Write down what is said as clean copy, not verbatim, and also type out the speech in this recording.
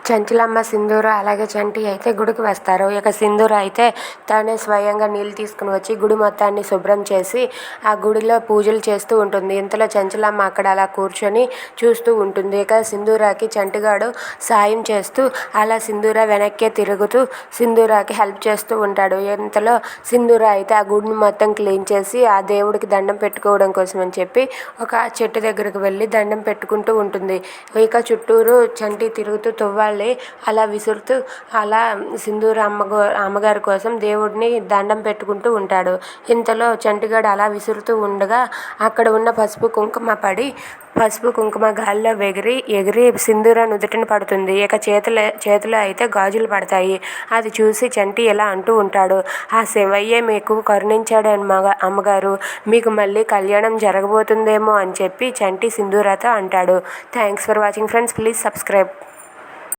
చంచలమ్మ, సింధూర అలాగే చంటి అయితే గుడికి వస్తారు. ఇక సింధూర అయితే తానే స్వయంగా నీళ్ళు తీసుకుని వచ్చి గుడి మొత్తాన్ని శుభ్రం చేసి ఆ గుడిలో పూజలు చేస్తూ ఉంటుంది. ఇంతలో చంచలమ్మ అక్కడ అలా కూర్చొని చూస్తూ ఉంటుంది. ఇక సింధూరాకి చంటిగాడు సాయం చేస్తూ అలా సింధూర వెనక్కే తిరుగుతూ సింధూరాకి హెల్ప్ చేస్తూ ఉంటాడు. ఇంతలో సింధూర అయితే ఆ గుడిని మొత్తం క్లీన్ చేసి ఆ దేవుడికి దండం పెట్టుకోవడం కోసం అని చెప్పి ఒక చెట్టు దగ్గరకు వెళ్ళి దండం పెట్టుకుంటూ ఉంటుంది. ఇక చుట్టూరు చంటి తిరుగుతూ తువ్వాలి అలా విసురుతూ అలా సింధూర అమ్మగారి కోసం దేవుడిని దండం పెట్టుకుంటూ ఉంటాడు. ఇంతలో చంటిగాడు అలా విసురుతూ ఉండగా అక్కడ ఉన్న పసుపు కుంకుమ గాల్లో ఎగిరి సింధూర నుదుటిన పడుతుంది. ఇక చేతిలో అయితే గాజులు పడతాయి. అది చూసి చంటి ఇలా అంటూ ఉంటాడు, ఆ శివయ్యే మీకు కరుణించాడు అమ్మగారు, మీకు మళ్ళీ కళ్యాణం జరగబోతుందేమో అని చెప్పి చంటి సింధూరతో అంటాడు. Thanks for watching friends, please subscribe.